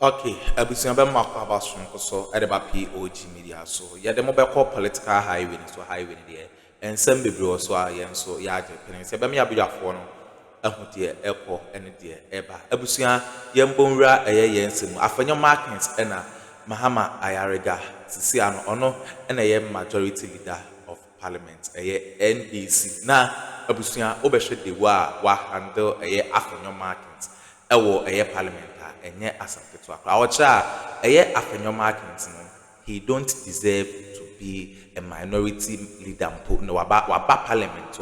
Okay, abusuan bɛ mako abasonko so ɛde ba POG Media so yɛde mo bɛkɔ political highway so highway deɛ nsɛm bebree wɔ so a yɛn nso yɛagye pene sɛ bɛmi abedwafoɔ no ɛho deɛ ɛkɔ ɛne deɛ ɛba abusua yɛn mbɔnwura ɛyɛ yɛn nsɛm afanyɔ Markins ɛna Mahama Ayariga sisi ano ɔno ɛna ɛyɛ majority leader of Parliament ɛyɛ NDC na abusua wobɛhwɛ de wa handle ɛyɛ afanyɔ Markins ɛwɔ ɛyɛ Parliament enye asamketo akra awocha eye afenyo Markins no he don't deserve to be a minority leader mpo no waba parliament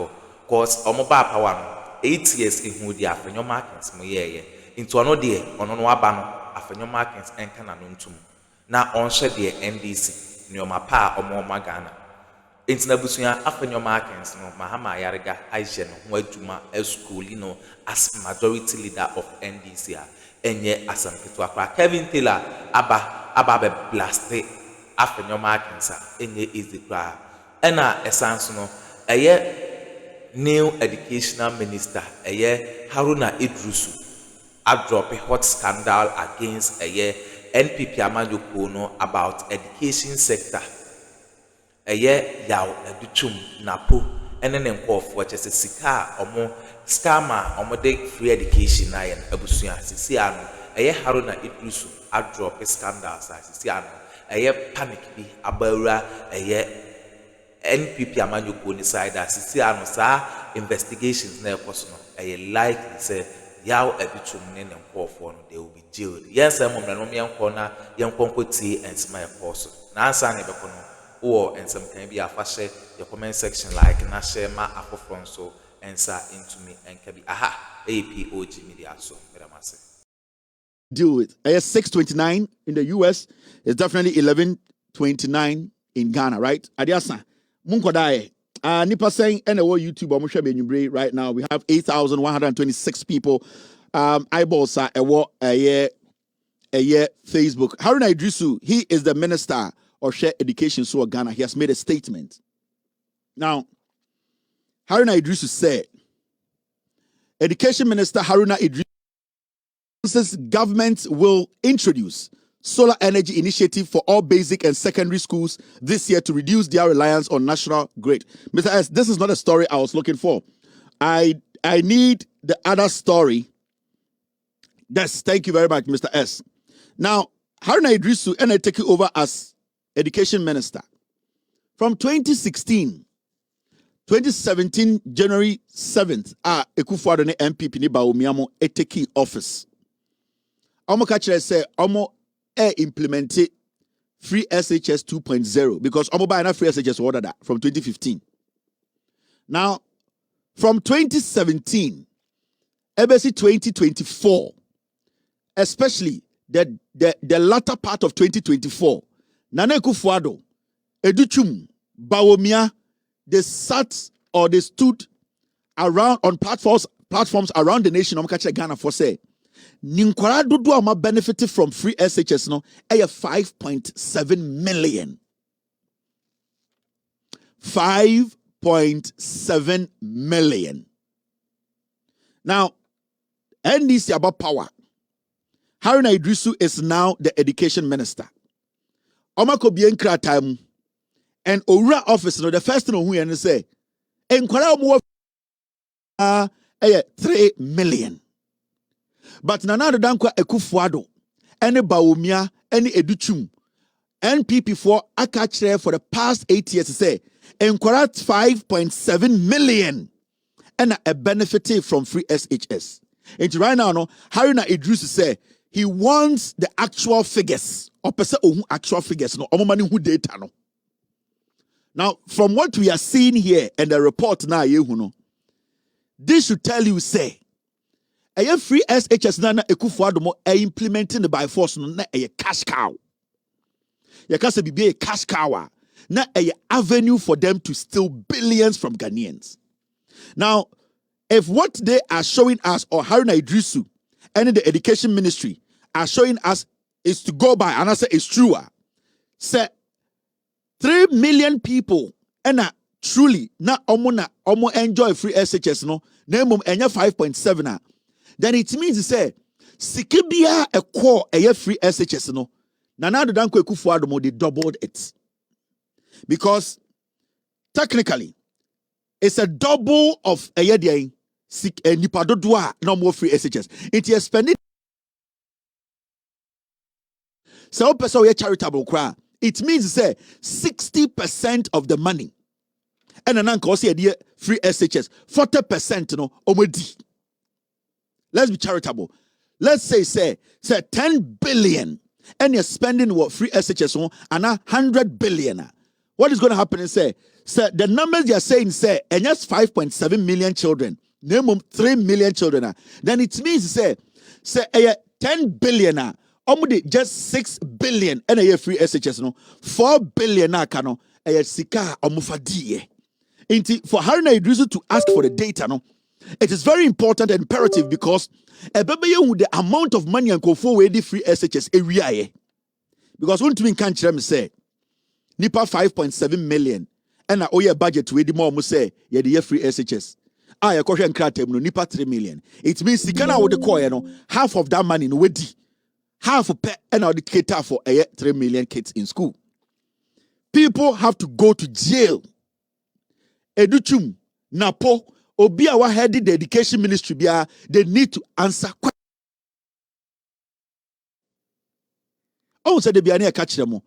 cause omo ba power no 8 years ihu di afenyo Markins mo yeye into ono de ono no aba no afenyo Markins enka na no ntum na onhye de NDC ne oma pa omo Ghana into na busuya afenyo Markins no Mahama Ayariga aije no ho adwuma eschooli no as majority leader of NDC enye asamketo akra Kevin Taylor aba be blaste afenyo Markins enye easy kra ena esanso no eye new educational minister eye Haruna Idrisu drop a hot scandal against eye NPP amanyoko no about education sector eye yaw educhum napo ene ne nkofo chese sika omo scammer omo de free education na yen abusua sisi ano eye Haruna Idrisu drop a scandal sisi ano eye panic bi abawura eye NPP amanyoko ni side sisi ano sa investigations na ekoso no eye likely say yaw educhum ne nkofo no they will be jailed yes am mo no yenko na yenko tie ensma ekoso na ansa na ebeko no or and some can be a fashion your comment section like na share ma Akuffo so answer into me and can be POG Media so deal with 629 in the US is definitely 1129 in Ghana, right? Adiasa munkodae nipa saying NO YouTube omo right now we have 8,126 people eyeballs are a year Facebook. Haruna Idrisu, he is the minister or share education so Ghana. He has made a statement. Now, Haruna Idrisu said, Education Minister Haruna Idrisu says government will introduce solar energy initiative for all basic and secondary schools this year to reduce their reliance on national grid. Mr. S, this is not a story I was looking for. I need the other story. Yes, thank you very much, Mr. S. Now, Haruna Idrisu and I take it over as Education Minister. From 2017, January 7th, Akuffo ne MPP ni Bawumia mo take office. Omo kachire say omo implement free SHS 2.0 because omo buy na free SHS order that from 2015. Now, from 2017, ebesi 2024, especially the latter part of 2024, Nana Akuffo Educhum, Bawumia, they sat or they stood around on platforms around the nation. Ghana for say, Ninkwara dodo ama benefited from free SHS no, 5.7 million. 5.7 million. Now, NDC about power. Haruna Idrisu is now the education minister. Omako bien time and Ora office no the first thing who and say enkwara mo 3 million. But nanado dankwa Akuffo any Bawumia any Educhum NPP for akachre for the past 8 years say enkwara 5.7 million and a benefited from free SHS. And right now no Haruna Idrisu say he wants the actual figures. Actual figures. No, who data no. Now, from what we are seeing here and the report now, this should tell you, say, a free SHS nana Akuffo implementing the by force no na a cash cow. You can say be a cash cow. Na a avenue for them to steal billions from Ghanaians. Now, if what they are showing us or Haruna Idrisu and the education ministry are showing us is to go by, and I say it's true. Say 3 million people and truly na omo enjoy free SHS no, na enya 5.7. Then it means to say Sikibia a core a free SHS no. Nana Addo Dankwa Akuffo Addo they doubled it. Because technically, it's a double of a year nipa dodoa no more free SHS. It is spending so person we charitable cry. It means say 60% of the money. And an uncle say free SHS 40% no omedi. Let's be charitable. Let's say 10 billion and you're spending what free SHS on and 100 billion. What is going to happen is say the numbers you're saying and just 5.7 million children, name 3 million children. Then it means say 10 billion just 6 billion and a free SHS no 4 billion kano sika omufadie. For Haruna Idrisu to ask for the data no, it is very important and imperative because the amount of money and Akuffo we the free SHS area. Because when twin can't say nipa 5.7 million and a budget we the more say the free SHS. A question kratem no nipa 3 million. It means Sikana would the no half of that money no wedi. Half of pay and the cater for 3 million kids in school. People have to go to jail. Educhum, Napo, Obia wa headed the education ministry bia, they need to answer questions. Oh, said the Biania catch them.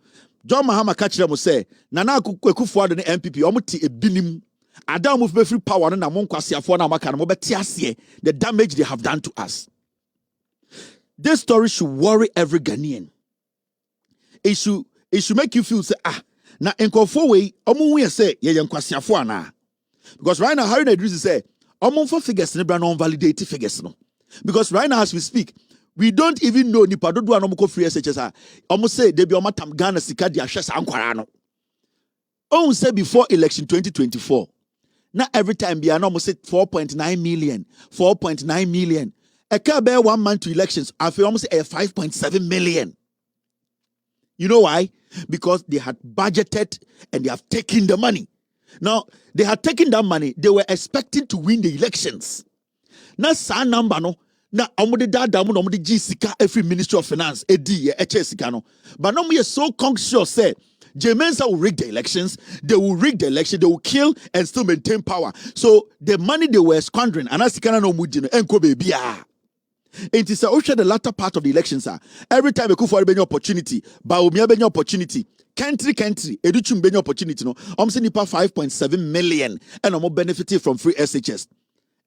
John Mahama catch them say, Nana Akuffo Addo MPP, omuti e binim. Adam move free power na mon kwasi afo na maka na mo betiasie the damage they have done to us. This story should worry every Ghanaian. It should make you feel say na Akuffo we omu we say ye kwasi afo ana. Because right now Haruna Idrisu say omu for figures ne bra non validate figures no. Because right now as we speak we don't even know nipa dodo no mo free SHS omu say they be omatam Ghana sika dia hwesa ankwara no. On say before election 2024 now every time be almost say 4.9 million, 4.9 million. A car bear 1 month to elections, I feel almost a 5.7 million. You know why? Because they had budgeted and they have taken the money. Now they had taken that money, they were expecting to win the elections. Now sa number no. Now amode dada mo amode G every Ministry of Finance edi HS no. But no we are so conscious say Jemensa will rig the elections, they will rig the election, they will kill and still maintain power. So the money they were squandering, and as no mudino, enko baby. It is also the latter part of the elections. Every time a Akuffo Addo opportunity, Bawumia be opportunity, country, educhum be opportunity. No, nipa 5.7 million and more benefiting from free SHS.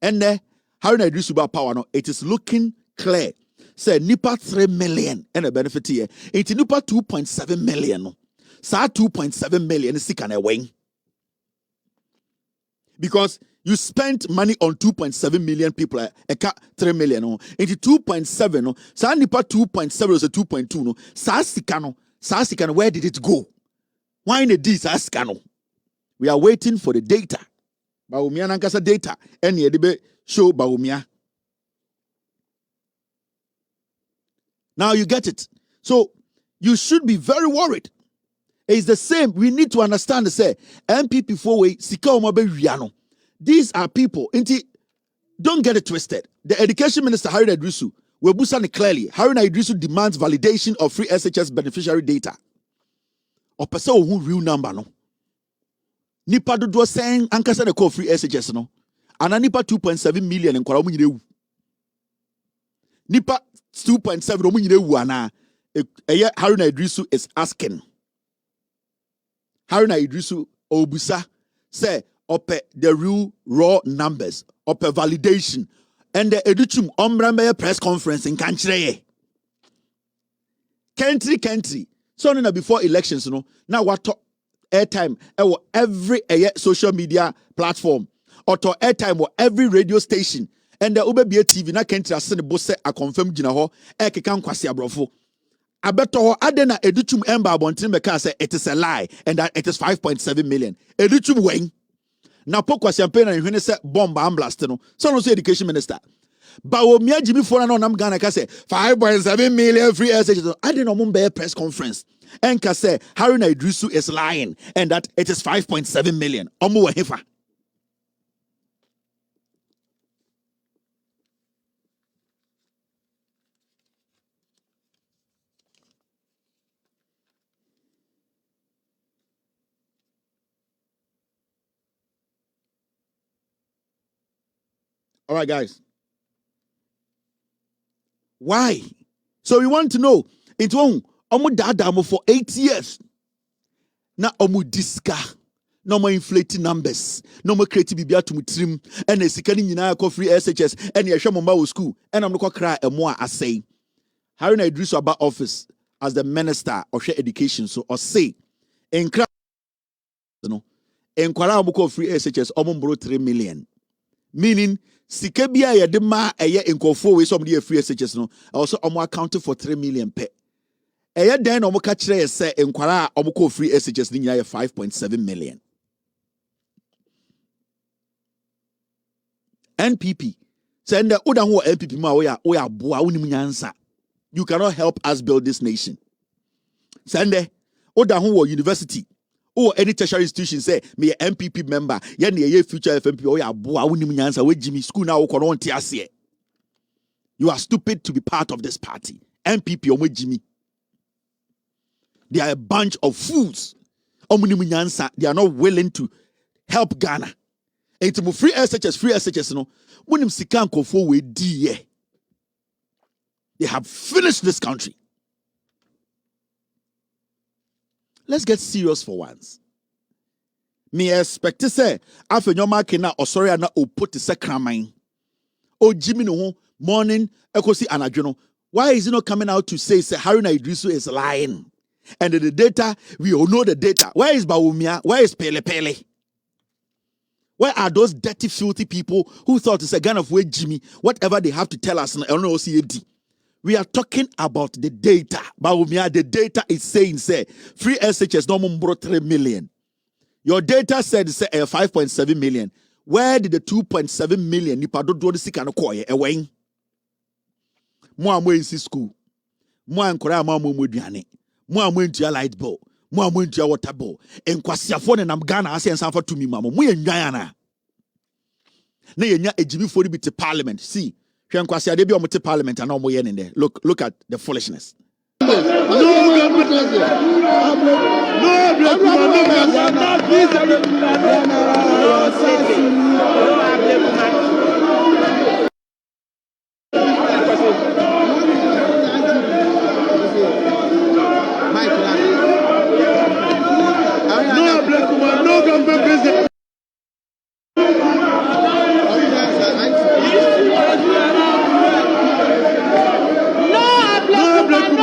And there, Haruna Idrisu power no, it is looking clear. Say nipa 3 million and a benefit here. It nipa 2.7 million. No. Sa 2.7 million is sick and away. Because you spent money on 2.7 million people, 3 million. No. Into 2.7, no. Sa nipa 2.7 was a 2.2. No. Sa sikano, where did it go? Why in the D sa sikano? We are waiting for the data. Bawumia nankasa data. Any edebe show Bawumia. Now you get it. So you should be very worried. It's the same. We need to understand the say MPP for way sika omabe wiano. These are people. Don't get it twisted. The Education Minister Haruna Idrisu will busani clearly. Haruna Idrisu demands validation of free SHS beneficiary data. Or person who real number no. Nipa dodo saying ankasa de call free SHS no. Ana nipa 2.7 million en kwara omunyirewu. Nipa 2.7 omunyirewu ana. Haruna Idrisu is asking. Haruna Idrisu Obusa say ope the real raw numbers, ope validation, and the educhum ombrambaya press conference in country. Country. So now before elections, you know, now what airtime every social media platform or to airtime or every radio station and the Ubebia TV na country as the boss a confirm jina ho e kekan kwasi abrofo. Abeto adena educhum emba abontin meka say it is a lie and that it is 5.7 million. Educhum wen. Na pokwa champagne and hwene say bomb blast no. So no say education minister. Bawumia Jimmy for no nam Ghana ka say 5.7 million free SHS. Adena mo be press conference. And ka say Haruna Idrisu is lying and that it is 5.7 million. Omo we hefa. All right, guys. Why? So we want to know. It won't. Omu dada for 8 years. Na omu diska. No more inflating numbers. No more creative bibia to trim. And a sikani nyina ko free SHS. And ya shamo school. And I'm not cry a more I say. Haruna Idris about office as the minister of education. So or say in crowd no. In kwara omu free SHS omu 3 million. Meaning sikabia ya dema eye nkofo we somebody free SHS no. Also omu accounted for 3 million pe. Eye den omu ka kire say nkwara omu free SHS ni nyina 5.7 million. NPP. Send the other who NPP ma oya boa unim nyansa. You cannot help us build this nation. Send the other who university or any tertiary institution say me a NPP member. Ye ne ye future FMP oya boa unim nyansa we Jimmy school na wo kono nti ase. You are stupid to be part of this party. NPP omo Jimmy. They are a bunch of fools. Omunim nyansa. They are not willing to help Ghana. Enti free SHS no wonim sika nkofo we die. They have finished this country. Let's get serious for once. Me expect to say A.Mark na osori na oput se kraman. O Jimmy no morning ekosi anadwo no. Why is he not coming out to say Haruna Idris is lying? And the data, we all know the data. Where is Bawumia? Where is Pele Pele? Where are those dirty, filthy people who thought it's a gun of way, Jimmy? Whatever they have to tell us, we are talking about the data. Bawumia, the data is saying, say, free SHS no 3 million. Your data said, say, 5.7 million. Where did the 2.7 million nipa do the sick and koye away? Mo in school. Mo ankora mo duane. Mo into your light bulb. Mo into your water bowl. En kwasiafo na Ghana ase ensanfa to me mama. Mo yenwan ana. Na yenya ejibi fori bi te parliament. See, hwe nkwasi ade bi o mo te parliament ana o mo ye ne there. Look at the foolishness. No government.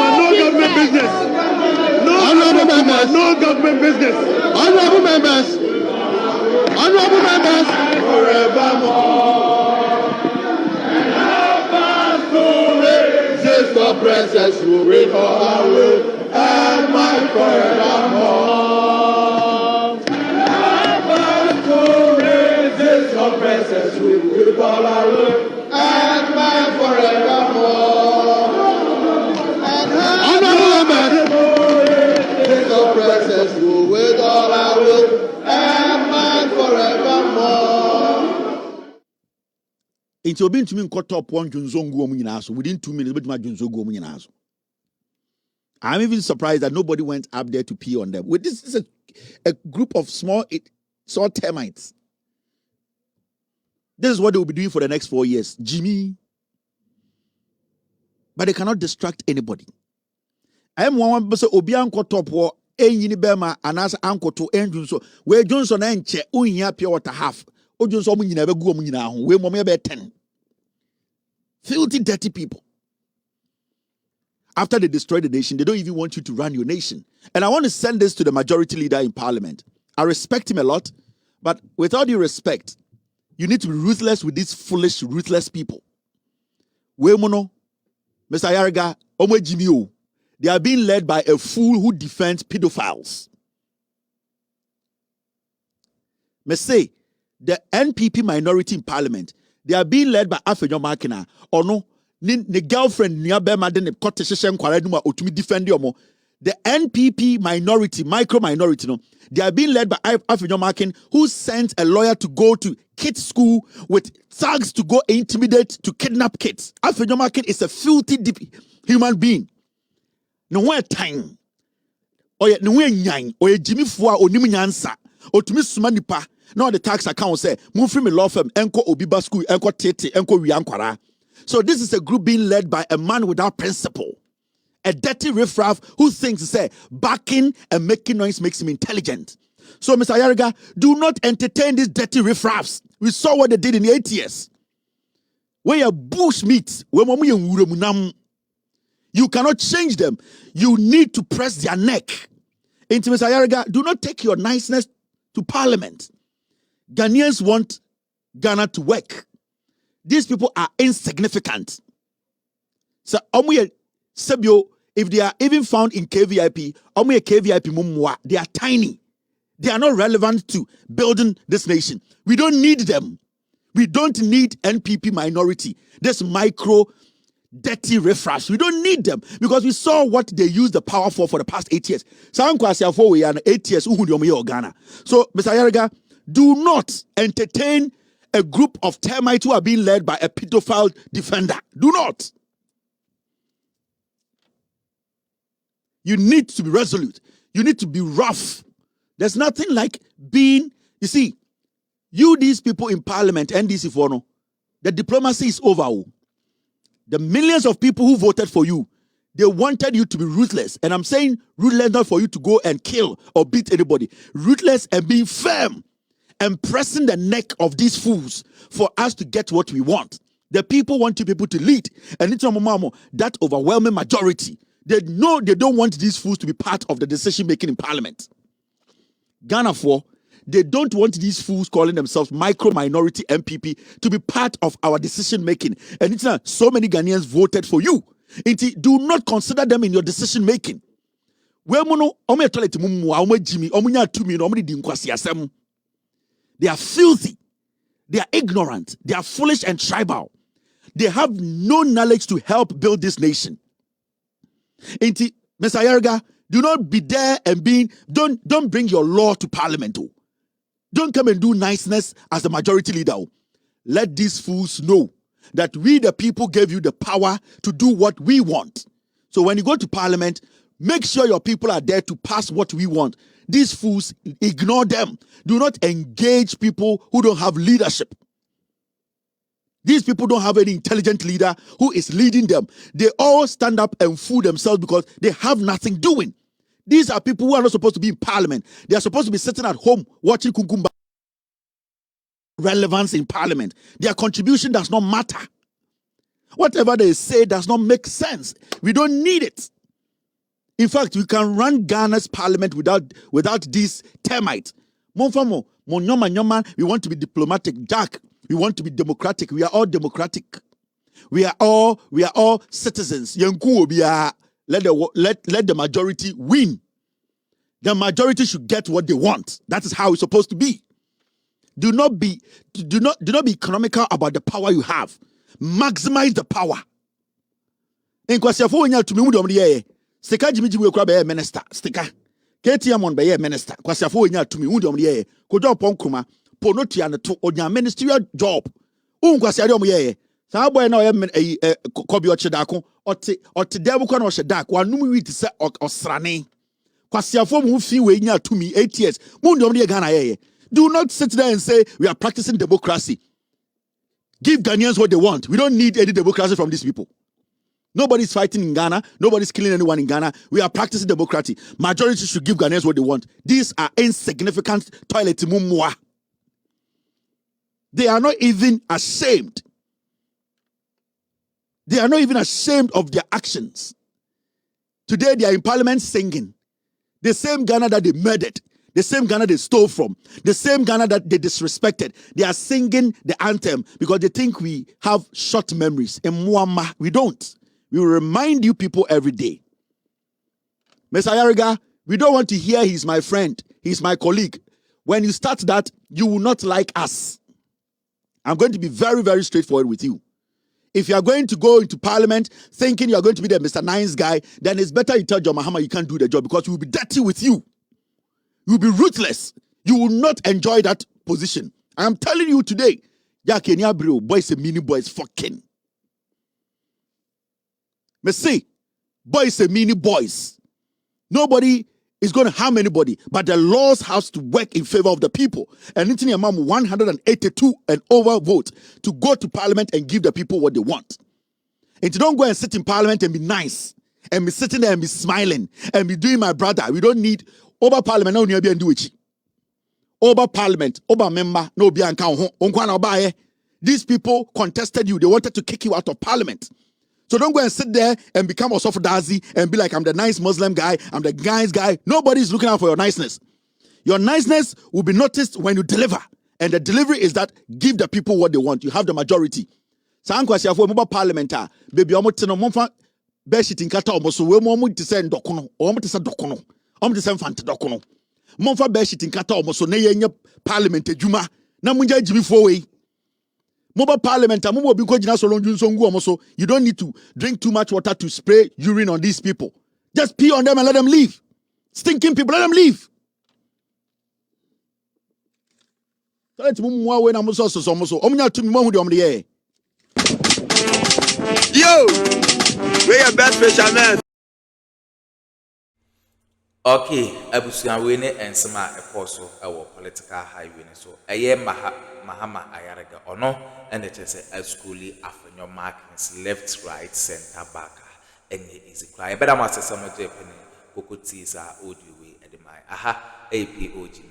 No government business. No government business. Honorable members. Honorable members. Forevermore. Resist the princess who read for her will and my forevermore. Resist the princess who read for her will and my forevermore. Honorable members. The princess who with all I will and mine forevermore. It's your being to me cut up one Junzongo Munaso within 2 minutes, but my Junzongo Munaso. I'm even surprised that nobody went up there to pee on them. With this is a group of small termites. This is what they will be doing for the next 4 years. Jimmy. But they cannot distract anybody. I am one person Obianko top war enyini bema anasa ankoto enjunso we Johnson enche unya pure water half o Johnson munyina be gu omunyina ho we mom be 10 filthy dirty people. After they destroy the nation, they don't even want you to run your nation. And I want to send this to the majority leader in parliament. I respect him a lot, but with all due respect, you need to be ruthless with these foolish, ruthless people. We mono Mr. Ayariga omwe Jimmy. They are being led by a fool who defends pedophiles. Me say, the NPP minority in parliament, they are being led by A.Mark or no, the girlfriend near Bema defend you. The NPP minority, micro minority, no, they are being led by A.Mark who sent a lawyer to go to kids' school with thugs to go intimidate, to kidnap kids. A.Mark is a filthy human being. No one time. Oye no one yang. Oye Jimmy Fua onim nyansa. Otumi suma nipa Now the tax account say, move from a law firm, enko obiba school, enko tete, enko wiankwara. So this is a group being led by a man without principle. A dirty riffraff who thinks, say, backing and making noise makes him intelligent. So, Mr. Ayariga, do not entertain these dirty riffraffs. We saw what they did in the 80s. Where bush meat, you cannot change them. You need to press their neck. Into Mr. Ayariga, do not take your niceness to Parliament. Ghanaians want Ghana to work. These people are insignificant. So, if they are even found in KVIP, they are tiny. They are not relevant to building this nation. We don't need them. We don't need NPP minority. This micro dirty riffraffs. We don't need them because we saw what they used the power for the past 8 years. So, 8 years. So, Mr. Ayariga, do not entertain a group of termites who are being led by a pedophile defender. Do not. You need to be resolute. You need to be rough. There's nothing like being, you see, these people in Parliament, NDC for no, the diplomacy is over. The millions of people who voted for you, they wanted you to be ruthless. And I'm saying ruthless not for you to go and kill or beat anybody. Ruthless and being firm and pressing the neck of these fools for us to get what we want. The people want you people to lead. And it's that overwhelming majority. They know they don't want these fools to be part of the decision making in Parliament. Ghana they don't want these fools calling themselves micro-minority MPP to be part of our decision making. And it's not so many Ghanaians voted for you. Do not consider them in your decision making. They are filthy. They are ignorant. They are foolish and tribal. They have no knowledge to help build this nation. Mr. Ayariga, do not be there and don't bring your law to Parliament. Don't come and do niceness as the majority leader. Let these fools know that we the people gave you the power to do what we want. So when you go to Parliament, make sure your people are there to pass what we want. These fools, ignore them. Do not engage people who don't have leadership. These people don't have any intelligent leader who is leading them. They all stand up and fool themselves because they have nothing doing. These are people who are not supposed to be in Parliament. They are supposed to be sitting at home watching Kunkumba. Relevance in Parliament. Their contribution does not matter. Whatever they say does not make sense. We don't need it. In fact, we can run Ghana's Parliament without these termites. We want to be diplomatic. Jack. We want to be democratic. We are all democratic. We are all citizens. Let the majority win. The majority should get what they want. That is how it's supposed to be. Do not be economical about the power you have. Maximize the power. In kwasiafo wonya tumi mu dom de ye. Sika jimiji we kura be minister. Stika. KTM on be minister. Kwasiafo wonya tumi mu dom de ye. Kojo pon kruma. Ponotia ne to onya ministerial job. Kwasiade om ye. Sa boy na oye kobi ochidako. Ote debu kwa na ochidako. Wanum wi ti se osrane. Kwasiafo mu fi we nya tumi 8 years. Mu dom de Ghana ye. Do not sit there and say we are practicing democracy. Give Ghanaians what they want. We don't need any democracy from these people. Nobody's fighting in Ghana. Nobody's killing anyone in Ghana. We are practicing democracy. Majority should give Ghanaians what they want. These are insignificant toilet mumwa. They are not even ashamed. They are not even ashamed of their actions. Today they are in Parliament singing. The same Ghana that they murdered. The same Ghana they stole from. The same Ghana that they disrespected. They are singing the anthem because they think we have short memories. In Muamma, we don't. We will remind you people every day. Mr. Ayariga, we don't want to hear he's my friend, he's my colleague. When you start that, you will not like us. I'm going to be very, very straightforward with you. If you are going to go into Parliament thinking you are going to be the Mr. Nice guy, then it's better you tell John Mahama you can't do the job because we will be dirty with you. You will be ruthless. You will not enjoy that position. I am telling you today, boys and mini boys fucking. Me say, boys and mini boys. Nobody is going to harm anybody, but the laws have to work in favor of the people. And it's in a 182 and over vote to go to Parliament and give the people what they want. And you don't go and sit in Parliament and be nice and be sitting there and be smiling and be doing my brother. We don't need over Parliament. No, you be and do it. Over Parliament, over member, no be and count. These people contested you. They wanted to kick you out of Parliament. So don't go and sit there and become a soft dazi and be like, I'm the nice Muslim guy, I'm the nice guy. Nobody's looking out for your niceness. Your niceness will be noticed when you deliver. And the delivery is that give the people what they want. You have the majority. Sankwasi for mobile parliament, baby, omotino monfa beshit in kata omoso, we momu to send dokono, or to send dokono, to send fant dokono. Monfa beshit in kata omoso, ne yenye parliament, juma, namunja jimmy way. Mobile parliament, you don't need to drink too much water to spray urine on these people. Just pee on them and let them leave. Stinking people, let them leave. Yo, we are best fishermen. Okay, abusua we ne ensema ekoso ewo political highway so Mahama Ayariga ono ene chese schoolie afenyo markings left right center back enye easy cry better ma sesa mo je pene kokoti sa audio we edemai aha APOG